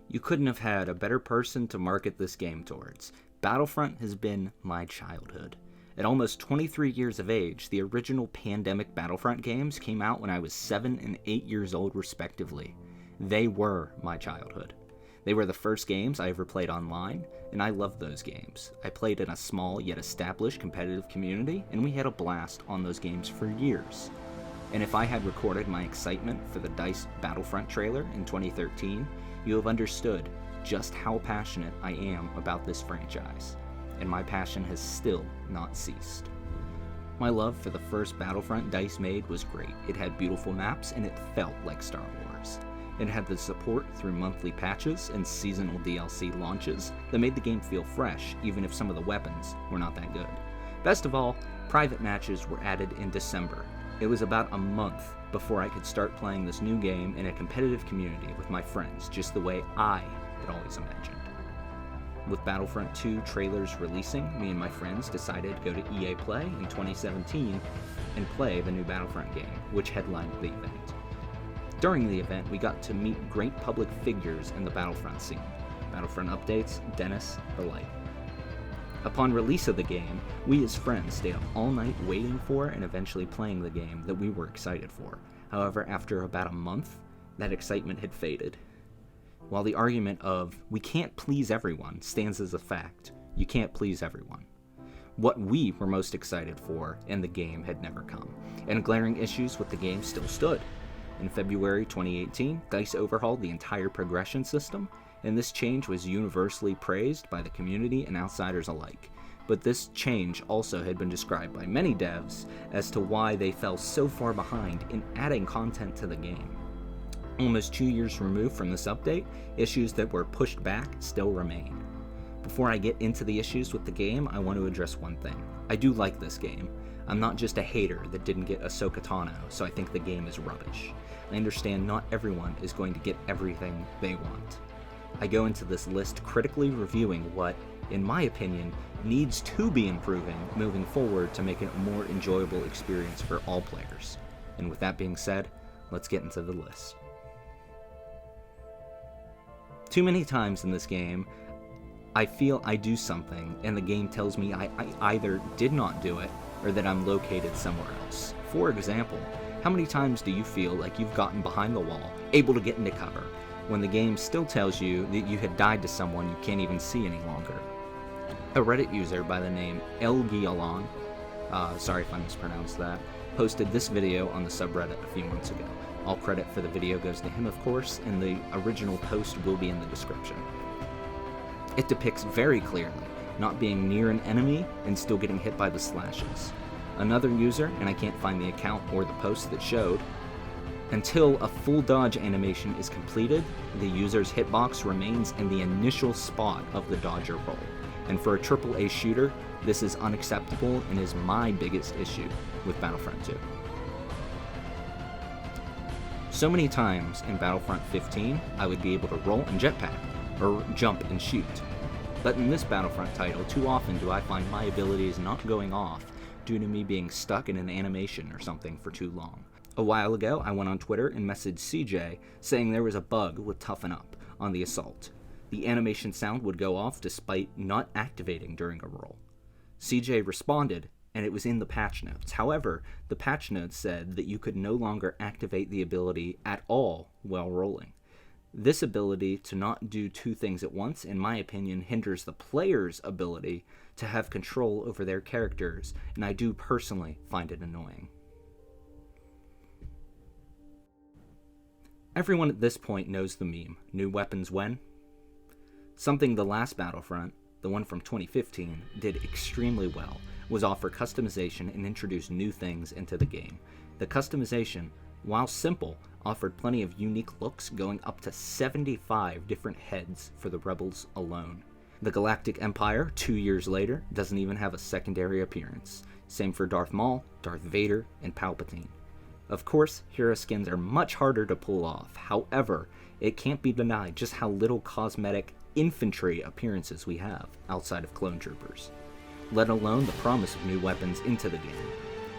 You couldn't have had a better person to market this game towards. Battlefront has been my childhood. At almost 23 years of age, the original pandemic Battlefront games came out when I was 7 and 8 years old respectively. They were my childhood. They were the first games I ever played online, and I loved those games. I played in a small yet established competitive community, and we had a blast on those games for years. And if I had recorded my excitement for the DICE Battlefront trailer in 2013, you have understood just how passionate I am about this franchise, and my passion has still not ceased. My love for the first Battlefront DICE made was great. It had beautiful maps, and it felt like Star Wars. It had the support through monthly patches and seasonal DLC launches that made the game feel fresh, even if some of the weapons were not that good. Best of all, private matches were added in December. It was about a month before I could start playing this new game in a competitive community with my friends, just the way I had always imagined. With Battlefront II trailers releasing, me and my friends decided to go to EA Play in 2017 and play the new Battlefront game, which headlined the event. During the event, we got to meet great public figures in the Battlefront scene. Battlefront updates, Dennis, the like. Upon release of the game, we as friends stayed up all night waiting for and eventually playing the game that we were excited for. However, after about a month, that excitement had faded. While the argument of, we can't please everyone, stands as a fact, you can't please everyone. What we were most excited for in the game had never come, and glaring issues with the game still stood. In February 2018, DICE overhauled the entire progression system, and this change was universally praised by the community and outsiders alike. But this change also had been described by many devs as to why they fell so far behind in adding content to the game. Almost 2 years removed from this update, issues that were pushed back still remain. Before I get into the issues with the game, I want to address one thing. I do like this game. I'm not just a hater that didn't get Ahsoka Tano, so I think the game is rubbish. I understand not everyone is going to get everything they want. I go into this list critically reviewing what, in my opinion, needs to be improving moving forward to make it a more enjoyable experience for all players. And with that being said, let's get into the list. Too many times in this game, I feel I do something and the game tells me I either did not do it or that I'm located somewhere else. For example, how many times do you feel like you've gotten behind the wall, able to get into cover, when the game still tells you that you had died to someone you can't even see any longer? A Reddit user by the name Elgialon, sorry if I mispronounced that, posted this video on the subreddit a few months ago. All credit for the video goes to him, of course, and the original post will be in the description. It depicts very clearly not being near an enemy and still getting hit by the slashes. Another user, and I can't find the account or the post that showed, until a full dodge animation is completed, the user's hitbox remains in the initial spot of the dodger roll. And for a AAA shooter, this is unacceptable and is my biggest issue with Battlefront 2. So many times in Battlefront 15, I would be able to roll and jetpack, or jump and shoot. But in this Battlefront title, too often do I find my abilities not going off due to me being stuck in an animation or something for too long. A while ago, I went on Twitter and messaged CJ saying there was a bug with Toughen Up on the Assault. The animation sound would go off despite not activating during a roll. CJ responded, and it was in the patch notes. However, the patch notes said that you could no longer activate the ability at all while rolling. This ability to not do two things at once, in my opinion, hinders the player's ability to have control over their characters, and I do personally find it annoying. Everyone at this point knows the meme, new weapons when? Something the last Battlefront, the one from 2015, did extremely well was offer customization and introduce new things into the game. The customization, while simple, offered plenty of unique looks, going up to 75 different heads for the Rebels alone. The Galactic Empire, 2 years later, doesn't even have a secondary appearance. Same for Darth Maul, Darth Vader, and Palpatine. Of course, hero skins are much harder to pull off. However, it can't be denied just how little cosmetic infantry appearances we have outside of clone troopers, let alone the promise of new weapons into the game.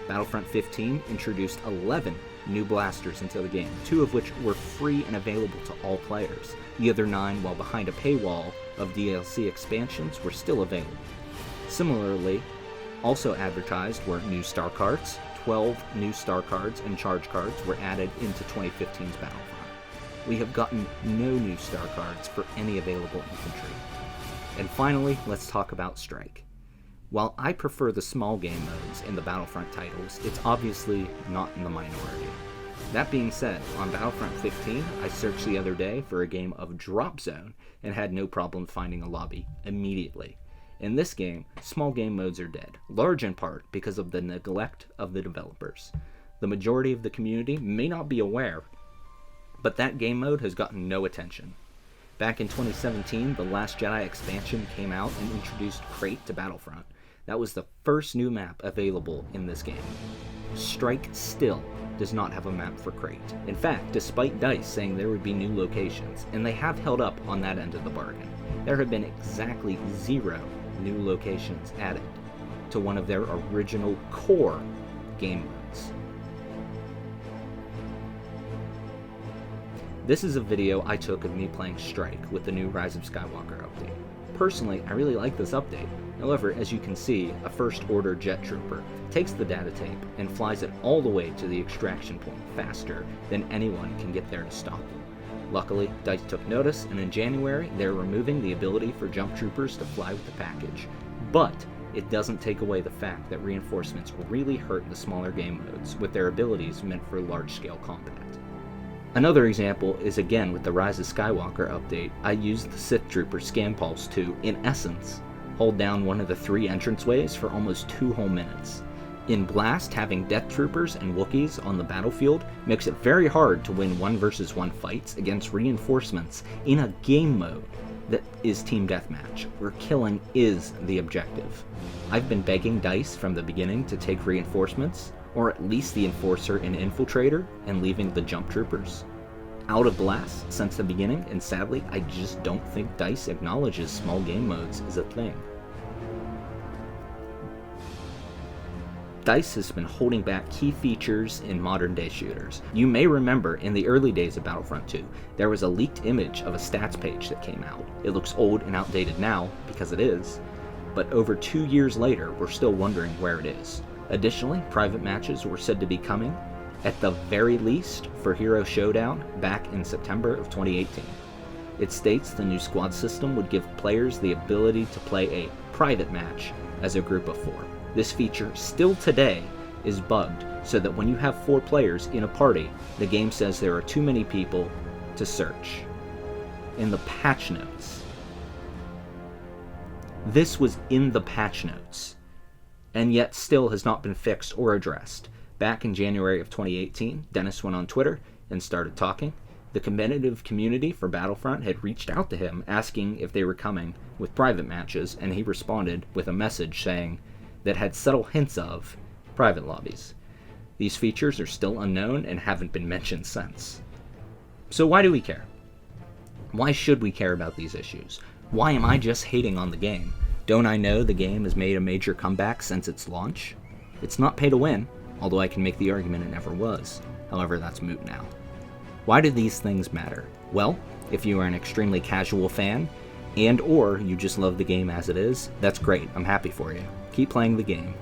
Battlefront 15 introduced 11 new blasters into the game, 2 of which were free and available to all players. The other 9, while behind a paywall of DLC expansions, were still available. Similarly, also advertised were new star cards. 12 new star cards and charge cards were added into 2015's Battlefront. We have gotten no new star cards for any available infantry. And finally, let's talk about Strike. While I prefer the small game modes in the Battlefront titles, it's obviously not in the minority. That being said, on Battlefront 15, I searched the other day for a game of Drop Zone and had no problem finding a lobby immediately. In this game, small game modes are dead, large in part because of the neglect of the developers. The majority of the community may not be aware, but that game mode has gotten no attention. Back in 2017, the Last Jedi expansion came out and introduced Crate to Battlefront. That was the first new map available in this game. Strike still does not have a map for Crate. In fact, despite DICE saying there would be new locations, and they have held up on that end of the bargain, there have been exactly 0 new locations added to one of their original core game modes. This is a video I took of me playing Strike with the new Rise of Skywalker update. Personally, I really like this update. However, as you can see, a First Order jet trooper takes the data tape and flies it all the way to the extraction point faster than anyone can get there to stop them. Luckily, DICE took notice, and in January, they're removing the ability for jump troopers to fly with the package. But it doesn't take away the fact that reinforcements really hurt the smaller game modes with their abilities meant for large-scale combat. Another example is again with the Rise of Skywalker update. I used the Sith Trooper Scan Pulse to, in essence, hold down one of the 3 entranceways for almost 2 whole minutes. In Blast, having Death Troopers and Wookiees on the battlefield makes it very hard to win 1 versus 1 fights against reinforcements in a game mode that is Team Deathmatch, where killing is the objective. I've been begging DICE from the beginning to take reinforcements, or at least the Enforcer and Infiltrator, and leaving the Jump Troopers out of Blast since the beginning, and sadly, I just don't think DICE acknowledges small game modes as a thing. DICE has been holding back key features in modern-day shooters. You may remember in the early days of Battlefront II, there was a leaked image of a stats page that came out. It looks old and outdated now, because it is, but over 2 years later, we're still wondering where it is. Additionally, private matches were said to be coming, at the very least, for Hero Showdown back in September of 2018. It states the new squad system would give players the ability to play a private match as a group of 4. This feature, still today, is bugged so that when you have 4 players in a party, the game says there are too many people to search. In the patch notes. This was in the patch notes, and yet still has not been fixed or addressed. Back in January of 2018, Dennis went on Twitter and started talking. The competitive community for Battlefront had reached out to him asking if they were coming with private matches, and he responded with a message saying that had subtle hints of private lobbies. These features are still unknown and haven't been mentioned since. So why do we care? Why should we care about these issues? Why am I just hating on the game? Don't I know the game has made a major comeback since its launch? It's not pay to win, although I can make the argument it never was. However, that's moot now. Why do these things matter? Well, if you are an extremely casual fan, and or you just love the game as it is, that's great, I'm happy for you. Keep playing the game.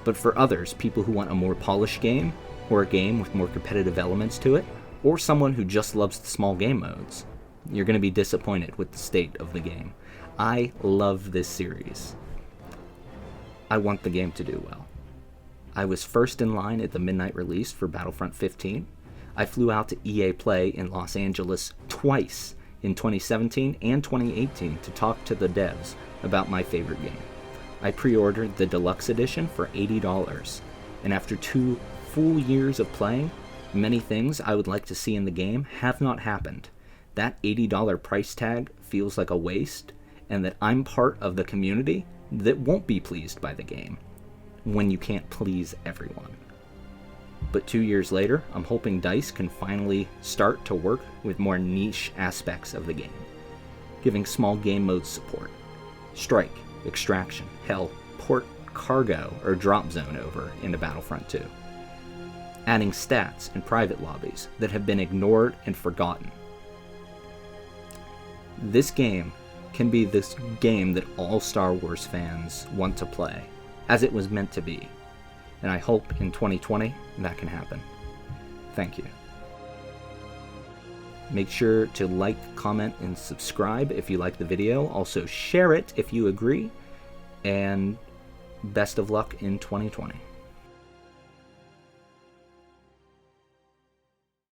But for others, people who want a more polished game, or a game with more competitive elements to it, or someone who just loves the small game modes, you're going to be disappointed with the state of the game. I love this series. I want the game to do well. I was first in line at the midnight release for Battlefront 15. I flew out to EA Play in Los Angeles twice in 2017 and 2018 to talk to the devs about my favorite game. I pre-ordered the deluxe edition for $80, and after 2 full years of playing, many things I would like to see in the game have not happened. That $80 price tag feels like a waste, and that I'm part of the community that won't be pleased by the game when you can't please everyone. But 2 years later, I'm hoping DICE can finally start to work with more niche aspects of the game, giving small game modes support. Strike, Extraction, hell, port cargo or drop zone over into Battlefront 2. adding stats in private lobbies that have been ignored and forgotten. This game can be this game that all Star Wars fans want to play, as it was meant to be. And I hope in 2020 that can happen. Thank you. Make sure to like, comment, and subscribe if you like the video. Also share it if you agree. And best of luck in 2020.